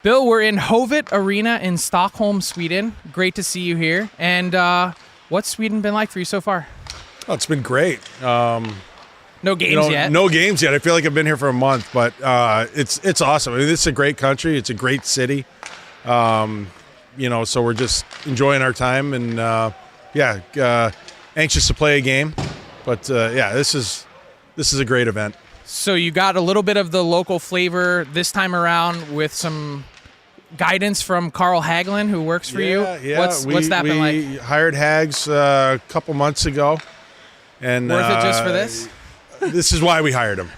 Bill, we're in Hovet Arena in Stockholm, Sweden. Great to see you here. And what's Sweden been like for you so far? Oh, it's been great. No games yet. No games yet. I feel like I've been here for a month, but it's awesome. I mean, this is a great country. It's a great city. So we're just enjoying our time and anxious to play a game. But this is a great event. So you got a little bit of the local flavor this time around with some guidance from Carl Hagelin, who works for you. Yeah, what's that been like? We hired Hags a couple months ago. And worth it just for this? This is why we hired him.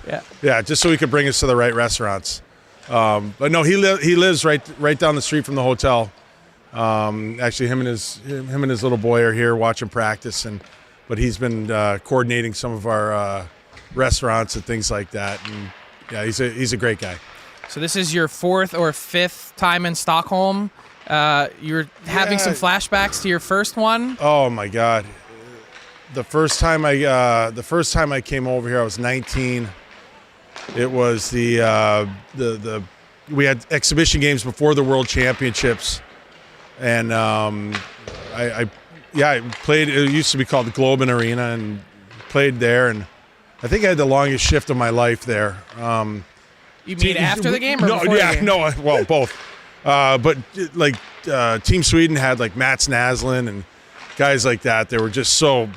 Yeah, just so he could bring us to the right restaurants. But no, he lives right down the street from the hotel. Actually, him and his little boy are here watching practice, but he's been coordinating some of our restaurants and things like that. And yeah, he's a great guy. So this is your fourth or fifth time in Stockholm. You're having some flashbacks to your first one. Oh my God. The first time I came over here, I was 19. It was we had exhibition games before the World Championships, and I played. It used to be called the Guerin Arena, and played there. And I think I had the longest shift of my life there. You mean after the game or no? Before Yeah, the game? no. Well, both. But Team Sweden had like Mats Naslund and guys like that. They were so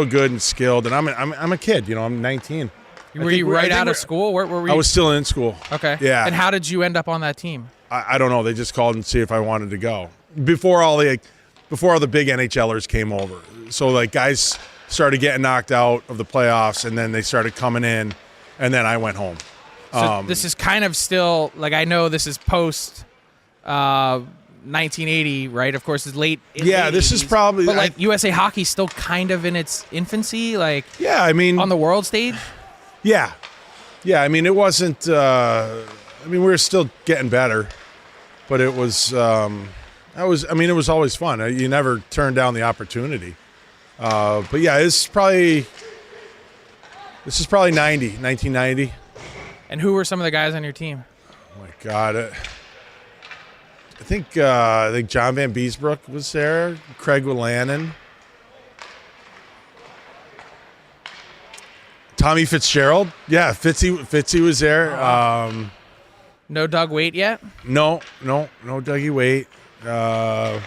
good and skilled. And I'm a kid. I'm 19. Were you right out of school? Where were you? I was still in school. Okay. Yeah. And how did you end up on that team? I don't know. They just called and see if I wanted to go before all the big NHLers came over. So like guys started getting knocked out of the playoffs, and then they started coming in, and then I went home. So this is kind of still, like, I know this is post 1980, right? Of course, it's late. Yeah, this is probably. But like USA Hockey's still kind of in its infancy, like. Yeah, I mean. On the world stage. Yeah. I mean, it wasn't. We were still getting better, but it was. It was always fun. You never turned down the opportunity. But yeah, this is probably 1990. And who were some of the guys on your team? Oh my God, I think John Van Beesbrook was there. Craig Willannon, Tommy Fitzgerald. Yeah, Fitzy was there. No Doug Waite yet? No Dougie Waite. I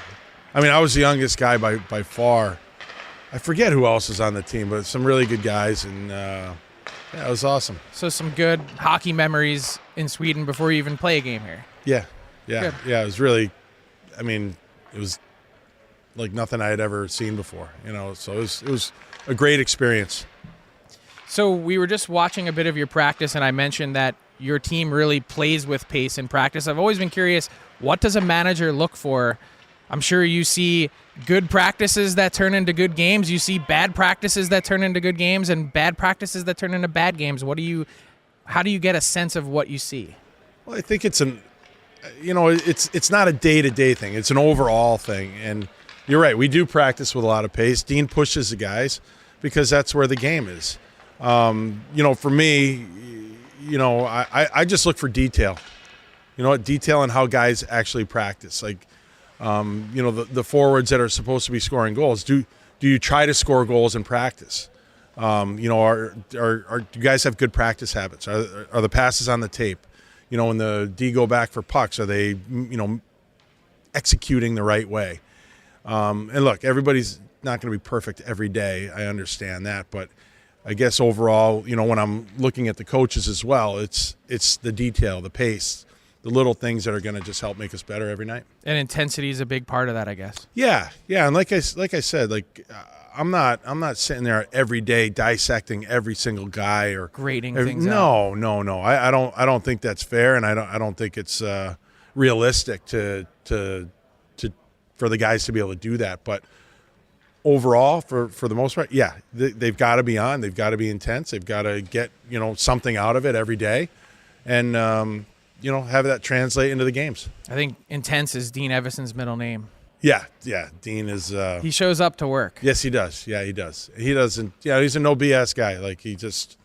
was the youngest guy by far. I forget who else was on the team, but some really good guys, and it was awesome. So some good hockey memories in Sweden before you even play a game here. Yeah. Good. Yeah, it was really, it was like nothing I had ever seen before, so it was a great experience. So we were just watching a bit of your practice, and I mentioned that your team really plays with pace in practice. I've always been curious, what does a manager look for? I'm sure you see good practices that turn into good games. You see bad practices that turn into good games and bad practices that turn into bad games. How do you get a sense of what you see? Well, I think it's it's not a day-to-day thing. It's an overall thing. And you're right. We do practice with a lot of pace. Dean pushes the guys because that's where the game is. For me, I just look for detail. Detail on how guys actually practice. Like, the forwards that are supposed to be scoring goals. Do you try to score goals in practice? Do you guys have good practice habits? Are the passes on the tape? When the D go back for pucks, are they, executing the right way? And look, everybody's not going to be perfect every day. I understand that, but I guess overall, when I'm looking at the coaches as well, it's the detail, the pace, the little things that are going to just help make us better every night. And intensity is a big part of that, I guess. Yeah, and like I said, I'm not sitting there every day dissecting every single guy or grading things out. No. I don't think that's fair, and I don't think it's realistic to for the guys to be able to do that. But overall, for the most part, yeah, they've got to be on. They've got to be intense. They've got to get something out of it every day, and have that translate into the games. I think intense is Dean Evason's middle name. Yeah. Dean is. He shows up to work. Yes, he does. Yeah, he does. He doesn't. Yeah, he's a no BS guy. Like, he just,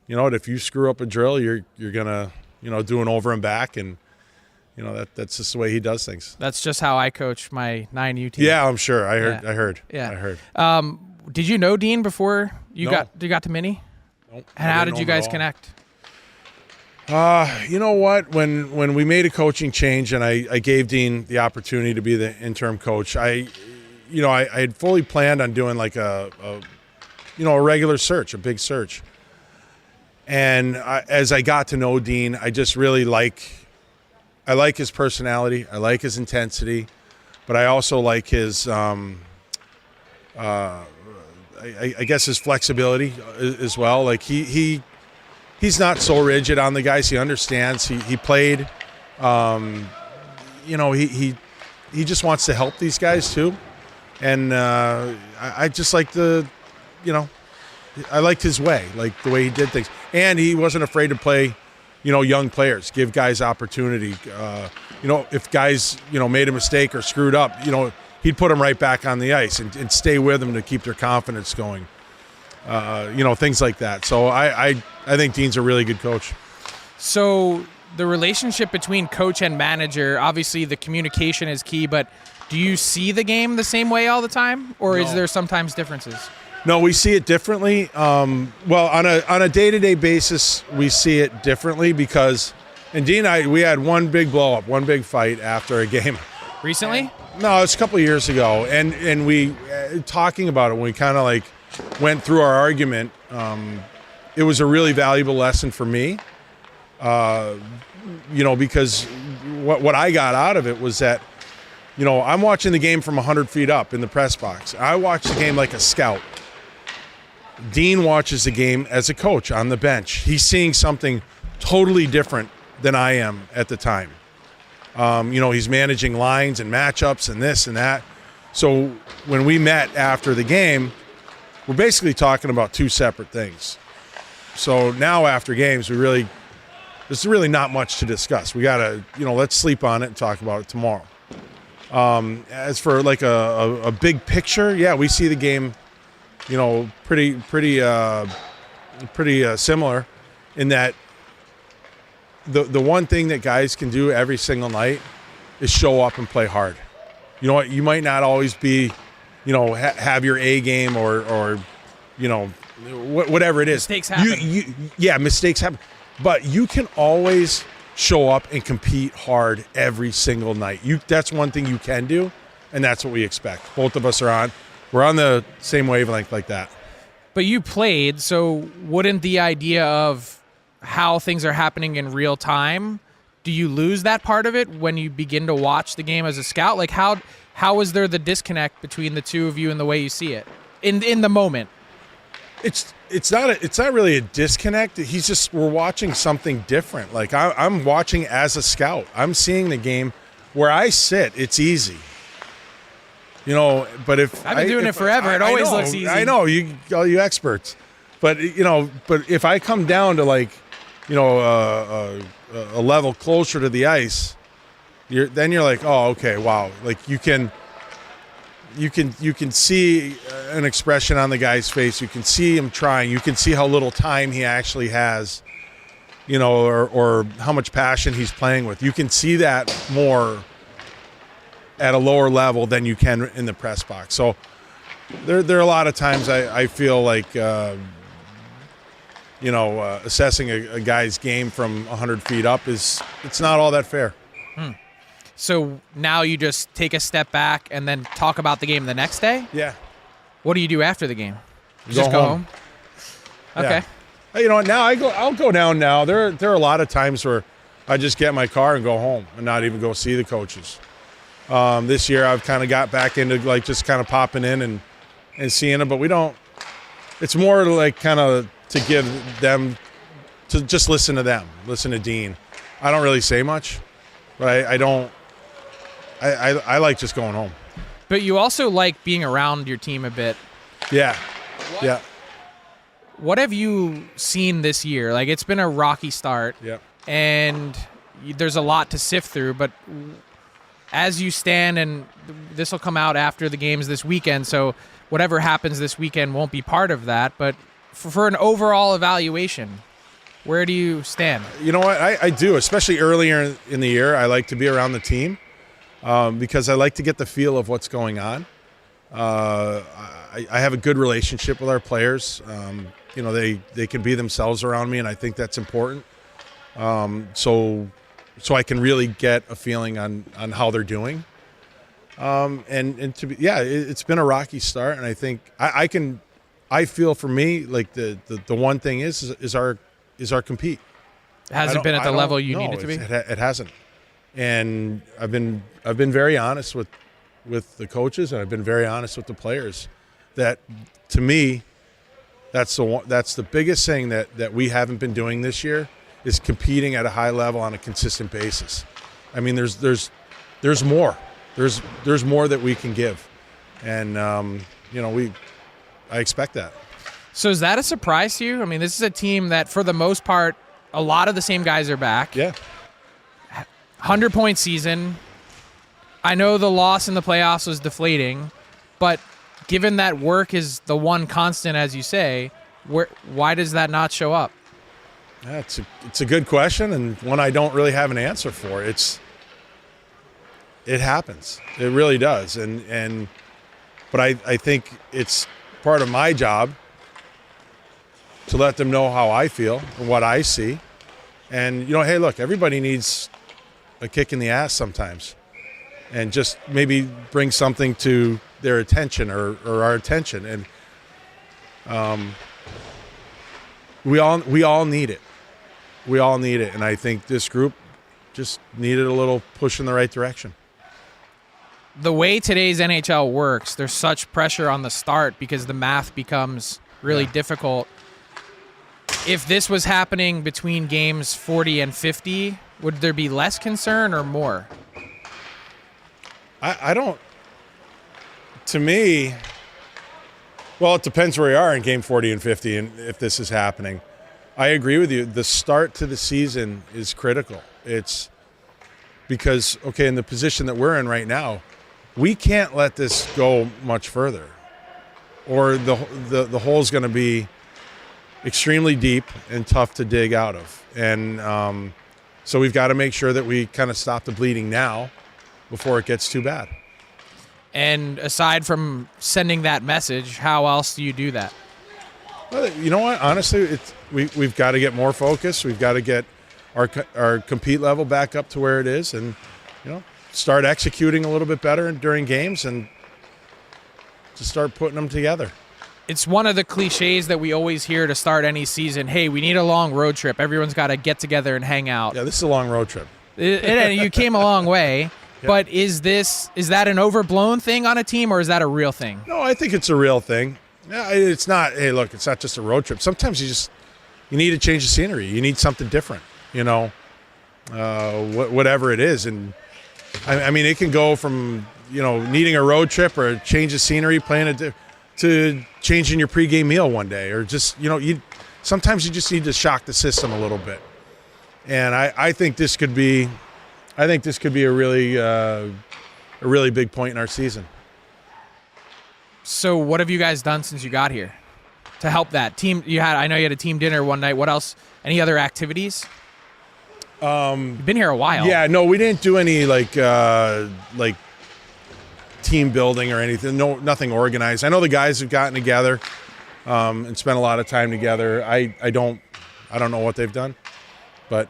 if you screw up a drill, you're gonna, do an over and back, and that's just the way he does things. That's just how I coach my 9U team. Yeah, I'm sure. I heard. Yeah. I heard. Did you know Dean before you No. got to Mini? Nope, And I how didn't did know you him at guys all. connect? You know what? When we made a coaching change and I gave Dean the opportunity to be the interim coach, I had fully planned on doing like a regular search, a big search. And as I got to know Dean, I just really I like his personality, I like his intensity, but I also like his I guess his flexibility as well. Like he's not so rigid on the guys. He understands. He played. He just wants to help these guys too, and I just like I liked his way, like the way he did things, and he wasn't afraid to play, young players, give guys opportunity. If guys made a mistake or screwed up, he'd put them right back on the ice and stay with them to keep their confidence going. Things like that. So I think Dean's a really good coach. So the relationship between coach and manager, obviously the communication is key, but do you see the game the same way all the time, or is there sometimes differences? No, we see it differently. On a day-to-day basis, we see it differently because, and Dean and I, we had one big blow-up, one big fight after a game. Recently? No, it's a couple of years ago, and we talking about it when we kind of like went through our argument. It was a really valuable lesson for me, because what I got out of it was that, I'm watching the game from 100 feet up in the press box. I watch the game like a scout. Dean watches the game as a coach on the bench. He's seeing something totally different than I am at the time. He's managing lines and matchups and this and that. So when we met after the game, we're basically talking about two separate things. So now after games, there's really not much to discuss. We got to, let's sleep on it and talk about it tomorrow. As for like a big picture, yeah, we see the game, pretty similar in that the one thing that guys can do every single night is show up and play hard. You know what? You might not always be, have your A game or whatever it is. Mistakes happen. Mistakes happen. But you can always show up and compete hard every single night. That's one thing you can do, and that's what we expect. Both of us we're on the same wavelength like that. But you played, so wouldn't the idea of how things are happening in real time, do you lose that part of it when you begin to watch the game as a scout? Like how is there the disconnect between the two of you and the way you see it in the moment? It's not really a disconnect. We're watching something different. Like I'm watching as a scout. I'm seeing the game where I sit. It's easy. But if I've been doing it forever, it always looks easy. I know all you experts, but if I come down to like, a level closer to the ice, then you're like, oh, okay, wow. Like you can see an expression on the guy's face. You can see him trying. You can see how little time he actually has, or how much passion he's playing with. You can see that more at a lower level than you can in the press box. So there are a lot of times I feel like, assessing a guy's game from 100 feet up it's not all that fair. So now you just take a step back and then talk about the game the next day? Yeah. What do you do after the game? You Go just go home. home? Okay. Yeah. You know what? Now I'll go down now. There are a lot of times where I just get in my car and go home and not even go see the coaches. This year I've kind of got back into like just kind of popping in and seeing them, but we don't. It's more like kind of to give them to just listen to them, listen to Dean. I don't really say much, but I don't. I like just going home. But you also like being around your team a bit. Yeah. Yeah. What have you seen this year? Like, it's been a rocky start. Yeah. And there's a lot to sift through. But as you stand, and this will come out after the games this weekend, so whatever happens this weekend won't be part of that. But for an overall evaluation, Where do you stand? You know what? I do, especially earlier in the year. I like to be around the team because I like to get the feel of what's going on. I have a good relationship with our players. They can be themselves around me, and I think that's important. So I can really get a feeling on how they're doing. It's been a rocky start, and I think I feel for me like the one thing is our compete. It hasn't been at the level you need it to be. It hasn't, and I've been very honest with the coaches, and I've been very honest with the players. That to me, that's the biggest thing that we haven't been doing this year is competing at a high level on a consistent basis. I mean, there's more. There's more that we can give, and I expect that. So is that a surprise to you? I mean, this is a team that, for the most part, a lot of the same guys are back. Yeah. 100-point season. I know the loss in the playoffs was deflating, but given that work is the one constant, as you say, why does that not show up? Yeah, it's a good question, and one I don't really have an answer for. It happens. It really does. But I think it's part of my job to let them know how I feel and what I see. And, hey, look, everybody needs a kick in the ass sometimes. And just maybe bring something to their attention or our attention. And we all need it. We all need it. And I think this group just needed a little push in the right direction. The way today's NHL works, there's such pressure on the start because the math becomes really difficult. If this was happening between games 40 and 50, would there be less concern or more? I don't. To me, well, it depends where you are in game 40 and 50 and if this is happening. I agree with you. The start to the season is critical. It's because, in the position that we're in right now, we can't let this go much further, or the hole's going to be extremely deep and tough to dig out of. And so we've got to make sure that we kind of stop the bleeding now before it gets too bad. And aside from sending that message, how else do you do that? Well, you know what? Honestly, we've got to get more focused. We've got to get our compete level back up to where it is, and start executing a little bit better during games, and to start putting them together. It's one of the cliches that we always hear to start any season. Hey, we need a long road trip. Everyone's got to get together and hang out. Yeah, this is a long road trip. You came a long way. Yep. But is that an overblown thing on a team, or is that a real thing? No, I think it's a real thing. Yeah, it's not. Hey, look, it's not just a road trip. Sometimes you need to change the scenery. You need something different. Whatever it is, and I mean, it can go from needing a road trip or a change of scenery, to changing your pregame meal one day, or just sometimes you just need to shock the system a little bit. And I think this could be. I think this could be a really big point in our season. So what have you guys done since you got here to help that team? I know you had a team dinner one night. What else? Any other activities? You've been here a while. Yeah, no, we didn't do any like team building or anything. No, nothing organized. I know the guys have gotten together and spent a lot of time together. I don't know what they've done, but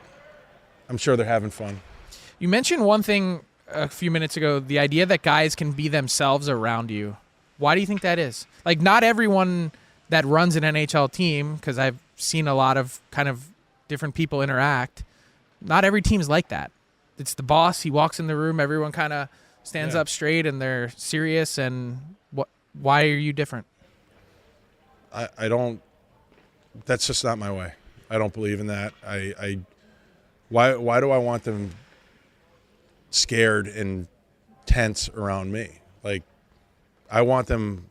I'm sure they're having fun. You mentioned one thing a few minutes ago, the idea that guys can be themselves around you. Why do you think that is? Like, not everyone that runs an NHL team, because I've seen a lot of kind of different people interact, not every team's like that. It's the boss. He walks in the room. Everyone kind of stands up straight and they're serious. And why are you different? I don't. That's just not my way. I don't believe in that. Why do I want them scared and tense around me? Like, I want them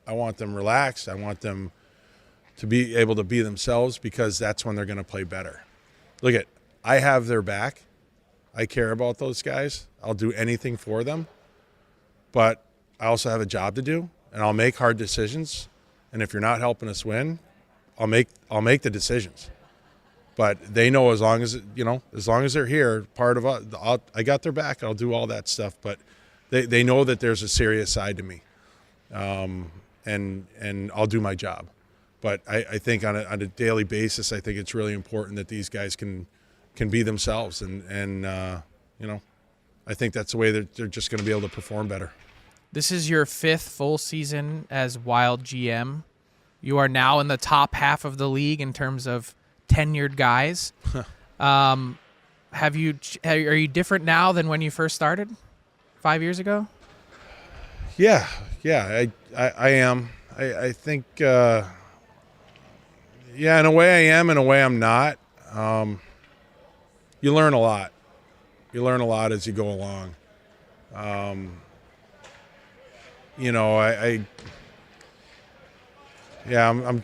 relaxed. I want them to be able to be themselves, because that's when they're going to play better. I have their back. I care about those guys. I'll do anything for them. But I also have a job to do, and I'll make hard decisions. And if you're not helping us win, I'll make the decisions. But they know as long as they're here, part of I got their back. I'll do all that stuff. But they know that there's a serious side to me, and I'll do my job. But I think on a daily basis, I think it's really important that these guys can be themselves, and I think that's the way that they're just going to be able to perform better. This is your 5th full season as Wild GM. You are now in the top half of the league in terms of tenured guys. Are you different now than when you first started 5 years ago? Yeah, I am. I think, in a way I am, in a way I'm not. You learn a lot. You learn a lot as you go along. I'm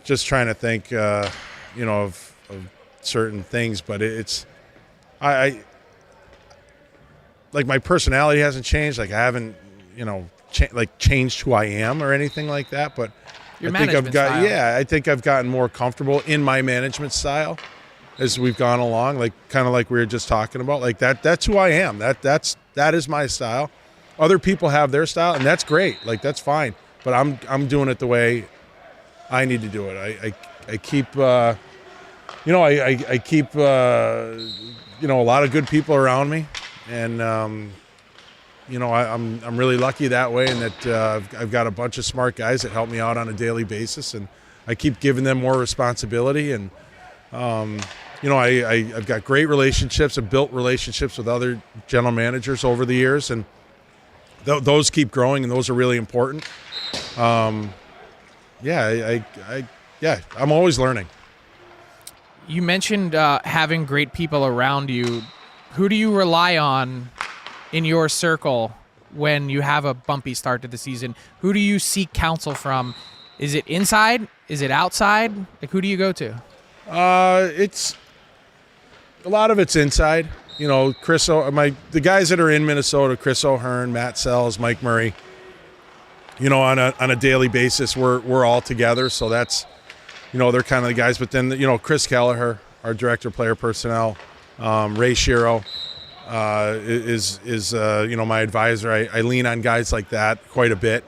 just trying to think, of certain things, but I like my personality hasn't changed. Like I haven't, changed who I am or anything like that. But Your management style. I think I've gotten more comfortable in my management style as we've gone along. Like kind of like we were just talking about. Like that's who I am. That is my style. Other people have their style, and that's great. Like that's fine. But I'm doing it the way I need to do it. I keep. I keep a lot of good people around me, and I'm really lucky that way, and that I've got a bunch of smart guys that help me out on a daily basis, and I keep giving them more responsibility, and I've got great relationships and built relationships with other general managers over the years, and those keep growing, and those are really important. I'm always learning. You mentioned having great people around you. Who do you rely on in your circle when you have a bumpy start to the season? Who do you seek counsel from? Is it inside? Is it outside? Like, who do you go to? It's a lot of it's inside. Chris, the guys that are in Minnesota, Chris O'Hearn, Matt Sells, Mike Murray. On a daily basis, we're all together. So that's, they're kind of the guys. But then, Chris Kelleher, our director of player personnel, Ray Shiro is my advisor. I lean on guys like that quite a bit.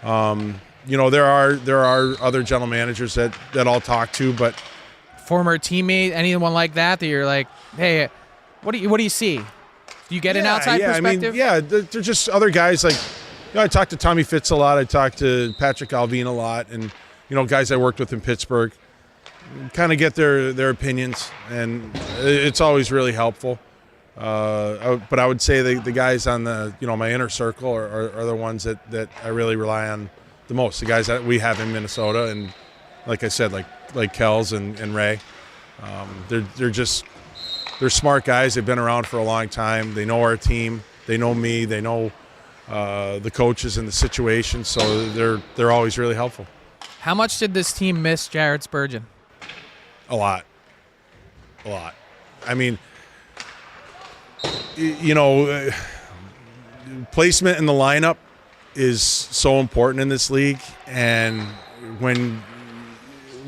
There are other general managers that I'll talk to, but former teammate, anyone like that you're like, hey, what do you see? Do you get an outside perspective? They're just other guys like. I talk to Tommy Fitz a lot. I talk to Patrick Alvin a lot, and guys I worked with in Pittsburgh. Kind of get their opinions, and it's always really helpful. But I would say the guys on the my inner circle are the ones that I really rely on the most. The guys that we have in Minnesota, and like I said, like Kells and Ray, they're smart guys. They've been around for a long time. They know our team. They know me. They know the coaches and the situation. So they're always really helpful. How much did this team miss Jared Spurgeon? A lot. I mean, placement in the lineup is so important in this league, and when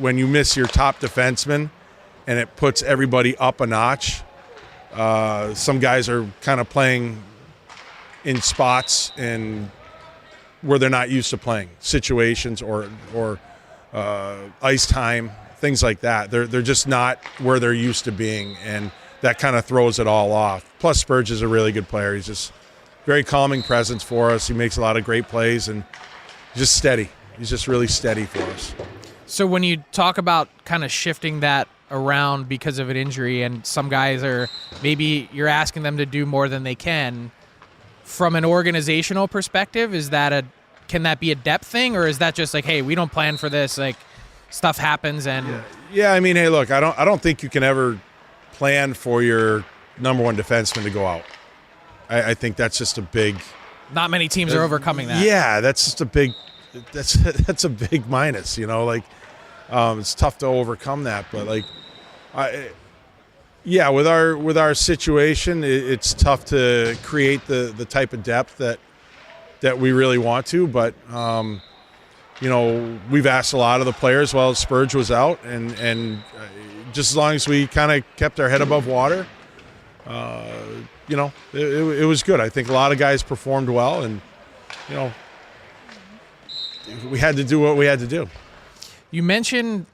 you miss your top defenseman and it puts everybody up a notch, some guys are kind of playing in spots and where they're not used to playing, situations or ice time, things like that. They're just not where they're used to being, and that kind of throws it all off. Plus, Spurge is a really good player. He's just very calming presence for us. He makes a lot of great plays, and just steady. He's just really steady for us. So when you talk about kind of shifting that around because of an injury, and some guys are, maybe you're asking them to do more than they can, from an organizational perspective, can that be a depth thing, or is that just like, hey, we don't plan for this, like stuff happens and I mean, hey, look, I don't think you can ever plan for your number one defenseman to go out. I think that's just a big. Not many teams are overcoming that. Yeah, that's just a big. That's a big minus. It's tough to overcome that, but with our situation, it's tough to create the type of depth that we really want to. But we've asked a lot of the players while Spurge was out, and just as long as we kind of kept our head above water, it was good. I think a lot of guys performed well, and we had to do what we had to do. You mentioned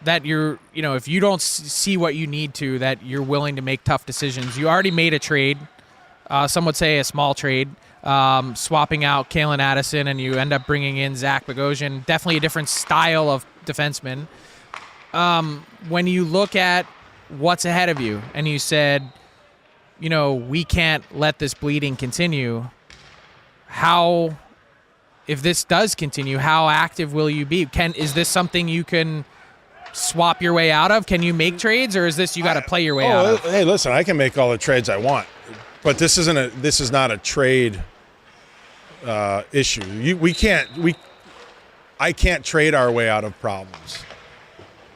that if you don't see what you need to, that you're willing to make tough decisions. You already made a trade, some would say a small trade, swapping out Kalen Addison, and you end up bringing in Zach Bogosian. Definitely a different style of defenseman. When you look at what's ahead of you, and you said, we can't let this bleeding continue, if this does continue, how active will you be? Is this something you can swap your way out of? Can you make trades, or is this you got to play your way out of? Hey, listen, I can make all the trades I want, but this is not a trade issue. I can't trade our way out of problems.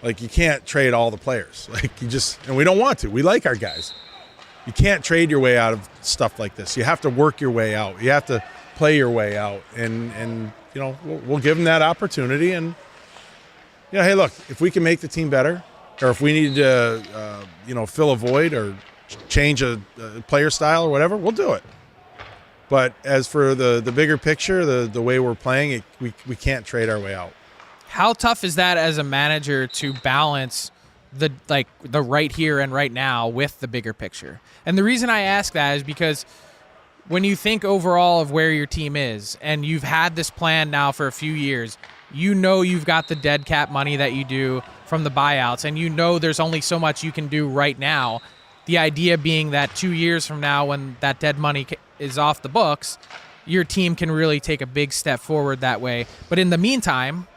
Like, you can't trade all the players. Like, and we don't want to. We like our guys. You can't trade your way out of stuff like this. You have to work your way out. You have to play your way out, and we'll give them that opportunity. And hey, look, if we can make the team better, or if we need to fill a void or change a player style or whatever, we'll do it. But as for the bigger picture, the way we're playing, we can't trade our way out. How tough is that as a manager to balance the right here and right now with the bigger picture? And the reason I ask that is because when you think overall of where your team is, and you've had this plan now for a few years, you've got the dead cap money that you do from the buyouts, and there's only so much you can do right now. The idea being that 2 years from now, when that dead money is off the books, your team can really take a big step forward that way. But in the meantime,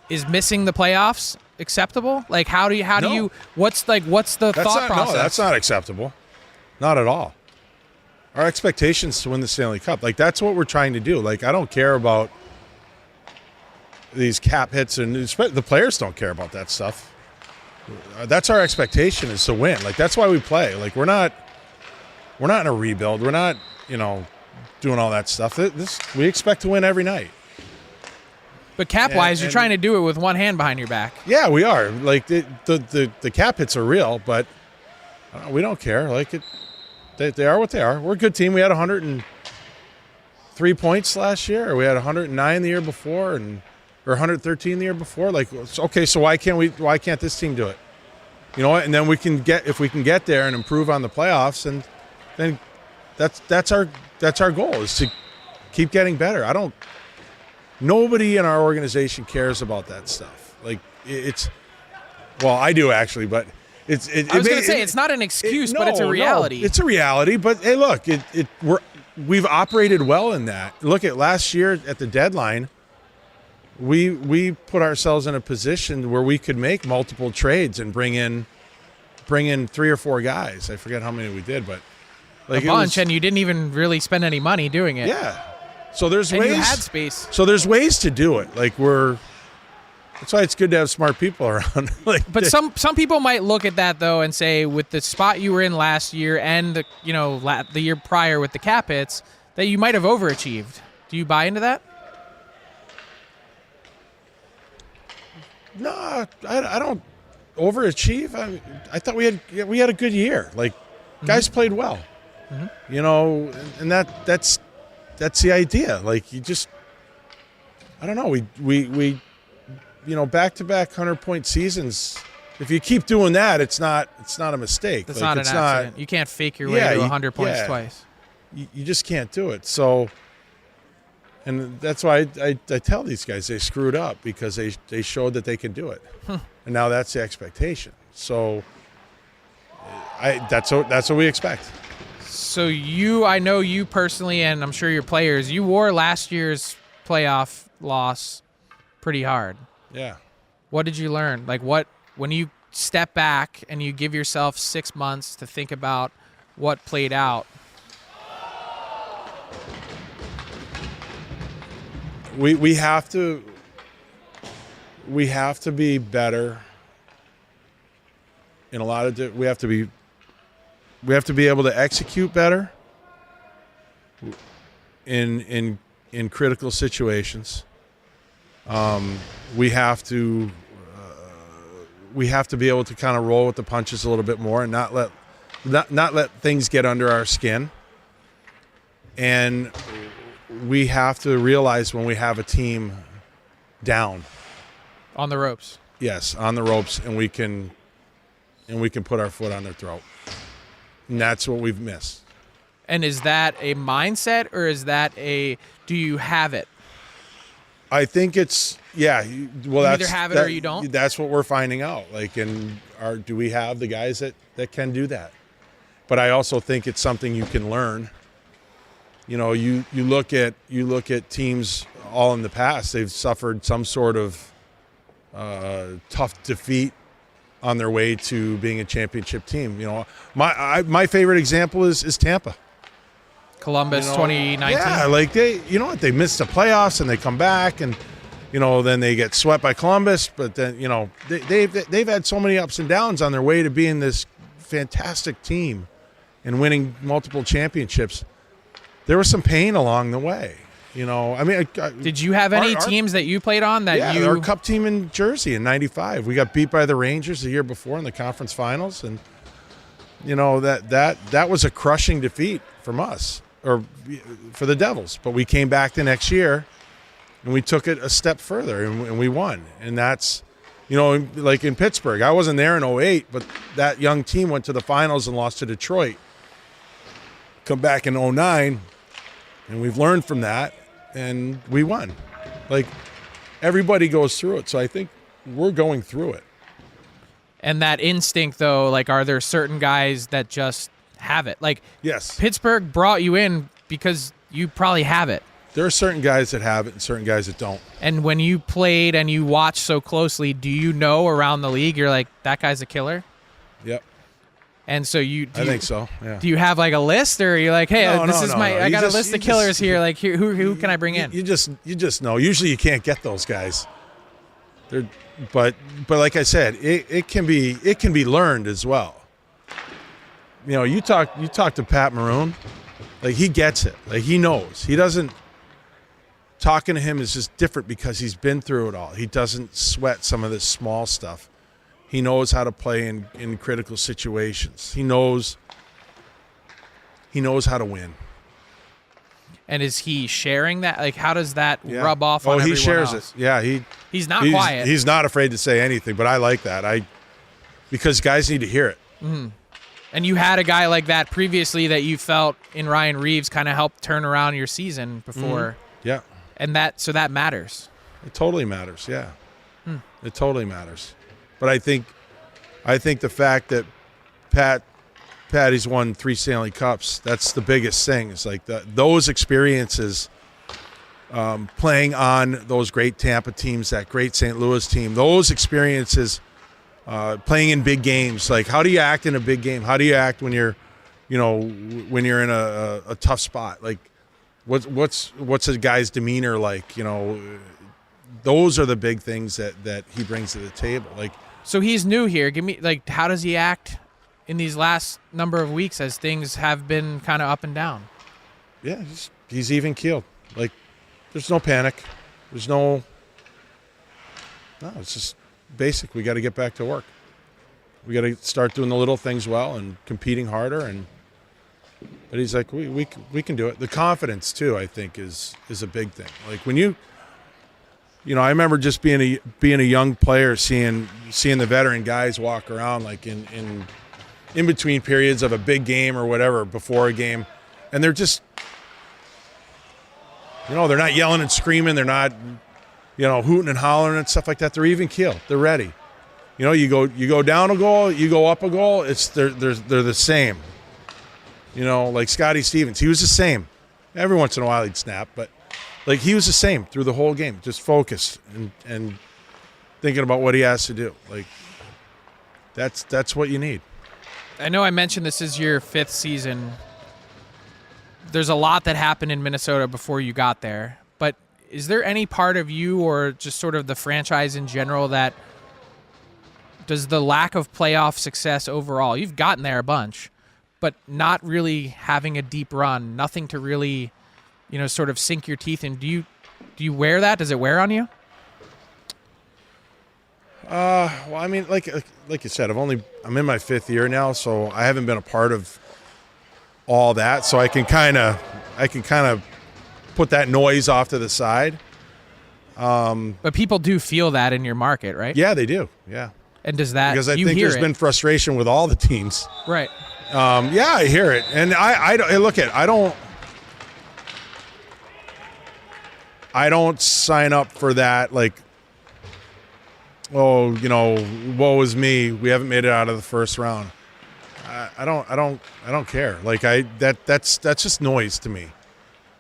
is missing the playoffs acceptable? Like, what's the thought process? No, that's not acceptable. Not at all. Our expectation is to win the Stanley Cup. Like, that's what we're trying to do. Like, I don't care about these cap hits, and the players don't care about that stuff. That's our expectation, is to win. Like, that's why we play. Like, we're not in a rebuild. We're not, doing all that stuff. We expect to win every night. But cap-wise, you're trying to do it with one hand behind your back. Yeah, we are. Like, the cap hits are real, but we don't care. Like, they are what they are. We're a good team. We had 103 points last year, or we had 109 the year before, or 113 the year before. Like, okay, so why can't this team do it? You know what? And then if we can get there and improve on the playoffs, and then that's our goal, is to keep getting better. Nobody in our organization cares about that stuff. Like, I do actually, but I was going to say, it's not an excuse, but it's a reality. No, it's a reality, but hey, look, we've operated well in that. Look at last year at the deadline, we put ourselves in a position where we could make multiple trades and bring in 3 or 4 guys. I forget how many we did, but like a bunch, and you didn't even really spend any money doing it. Yeah. So there's ways. You had space. So there's ways to do it. Like, that's why it's good to have smart people around. But some people might look at that though and say, with the spot you were in last year and the year prior with the cap hits, that you might have overachieved. Do you buy into that? No, I don't overachieve. I thought we had a good year. Like, guys played well. Mm-hmm. And that's the idea. Like, I don't know. We back-to-back 100-point seasons. If you keep doing that, it's not a mistake. That's not an accident. You can't fake your way to 100 points twice. You just can't do it. So, and that's why I tell these guys they screwed up, because they showed that they can do it, and now that's the expectation. So, that's what we expect. So I know you personally, and I'm sure your players, you wore last year's playoff loss pretty hard. Yeah. What did you learn? Like, when you step back and you give yourself 6 months to think about what played out? We have to be better in a lot of we have to be able to execute better in critical situations. We have to we have to be able to kind of roll with the punches a little bit more and not let things get under our skin. And we have to realize when we have a team down on the ropes. Yes, on the ropes, and we can put our foot on their throat. And that's what we've missed. And is that a mindset, or is that do you have it? I think it's, yeah. Well, you either have it or you don't. That's what we're finding out. Like, do we have the guys that can do that? But I also think it's something you can learn. You know, you look at teams all in the past. They've suffered some sort of tough defeat on their way to being a championship team. You know, my favorite example is Tampa. Columbus, 2019. Yeah, like they missed the playoffs and they come back and, then they get swept by Columbus. But then, they've had so many ups and downs on their way to being this fantastic team and winning multiple championships. There was some pain along the way. Did you have any teams that you played on our cup team in Jersey in '95? We got beat by the Rangers the year before in the conference finals, and that was a crushing defeat from us, or for the Devils. But we came back the next year, and we took it a step further, and we won. And that's, like in Pittsburgh. I wasn't there in '08, but that young team went to the finals and lost to Detroit. Come back in '09, and we've learned from that, and we won. Like, everybody goes through it, so I think we're going through it. And that instinct, though, like, are there certain guys that just have it? Like, yes, Pittsburgh brought you in because you probably have it. There are certain guys that have it and certain guys that don't. And when you played and you watched so closely, do you know around the league, you're like, that guy's a killer? Yep. And so I think so. Yeah. Do you have like a list, or are you like, hey, I got a list of killers here. Like, here, who can I bring in? You just know. Usually, you can't get those guys. But like I said, it can be learned as well. You talk to Pat Maroon, like, he gets it. Like, he knows. He doesn't. Talking to him is just different because he's been through it all. He doesn't sweat some of this small stuff. He knows how to play in critical situations. He knows how to win. And is he sharing that? Like, how does that rub off on everyone he shares else? it. Yeah, he's not quiet. He's not afraid to say anything, but I like that. Because guys need to hear it. Mm-hmm. And you had a guy like that previously that you felt in Ryan Reeves kind of helped turn around your season before. Mm-hmm. Yeah. And that matters. It totally matters, yeah. It totally matters. But I think the fact that Patty's won 3 Stanley Cups, that's the biggest thing. It's like those experiences, playing on those great Tampa teams, that great St. Louis team, those experiences, playing in big games. Like, how do you act in a big game? How do you act when you're in a tough spot? Like, what's a guy's demeanor like? Those are the big things that he brings to the table. Like, so he's new here. Give me, like, how does he act in these last number of weeks as things have been kind of up and down? Yeah, he's even keeled. Like, there's no panic. It's just basic. We got to get back to work. We got to start doing the little things well and competing harder. But he's like, we can do it. The confidence too, I think, is a big thing. Like, when I remember just being a young player, seeing the veteran guys walk around, like in between periods of a big game or whatever, before a game, and they're just, they're not yelling and screaming, they're not, hooting and hollering and stuff like that. They're even keeled. They're ready. You go down a goal, you go up a goal. They're the same. Like Scotty Stevens, he was the same. Every once in a while he'd snap, but. Like, he was the same through the whole game, just focused and thinking about what he has to do. Like, that's what you need. I know I mentioned this is your 5th season. There's a lot that happened in Minnesota before you got there. But is there any part of you, or just sort of the franchise in general, that does the lack of playoff success overall, you've gotten there a bunch, but not really having a deep run, nothing to really, sort of sink your teeth in. Do you wear that? Does it wear on you? Well, I mean, like you said, I'm in my 5th year now, so I haven't been a part of all that. So I can kind of put that noise off to the side. But people do feel that in your market, right? Yeah, they do. Yeah. And does that Because I you think hear there's it? been frustration with all the teams. Right. Yeah, I hear it, and I don't sign up for that. Like, oh, woe is me. We haven't made it out of the first round. I don't care. Like that's just noise to me.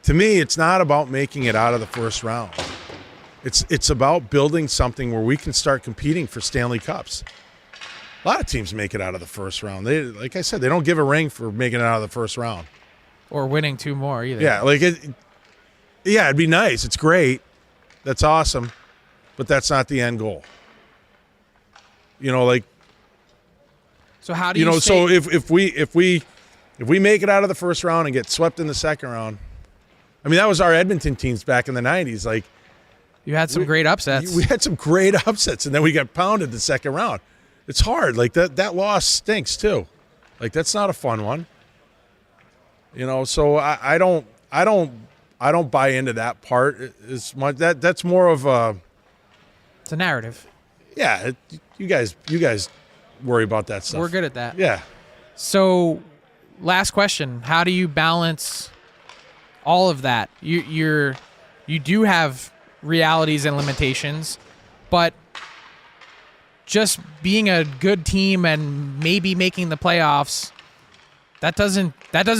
To me, it's not about making it out of the first round. It's about building something where we can start competing for Stanley Cups. A lot of teams make it out of the first round. They, like I said, they don't give a ring for making it out of the first round. Or winning 2 more either. Yeah, it'd be nice. It's great. That's awesome. But that's not the end goal. So how do you so if we make it out of the first round and get swept in the second round, I mean, that was our Edmonton teams back in the 90s. Like, you had some great upsets. We had some great upsets, and then we got pounded the second round. It's hard. Like that loss stinks too. Like, that's not a fun one. So I don't buy into that part as much. That's more of a. It's a narrative. Yeah, you guys worry about that stuff. We're good at that. Yeah. So, last question: how do you balance all of that? You do have realities and limitations, but just being a good team and maybe making the playoffs, that doesn't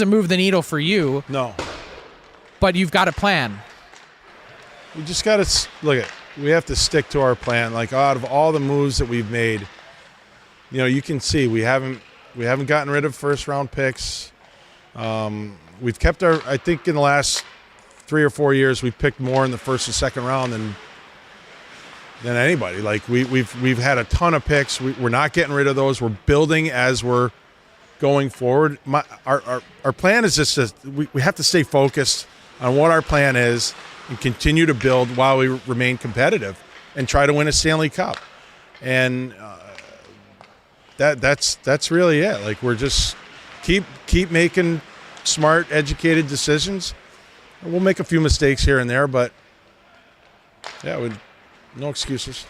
move the needle for you. No. But you've got a plan. We just got to look at. We have to stick to our plan. Like, out of all the moves that we've made, you can see we haven't gotten rid of first round picks. We've kept I think in the last 3 or 4 years, we've picked more in the first and second round than anybody. Like, we've had a ton of picks. We're not getting rid of those. We're building as we're going forward. Our plan is just we have to stay focused on what our plan is and continue to build while we remain competitive and try to win a Stanley Cup. And that's really it. Like, we're just keep making smart, educated decisions. We'll make a few mistakes here and there, but yeah, no excuses.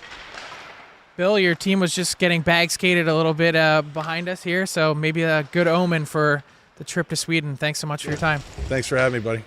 Bill, your team was just getting bag skated a little bit behind us here, so maybe a good omen for the trip to Sweden. Thanks so much for your time. Thanks for having me, buddy.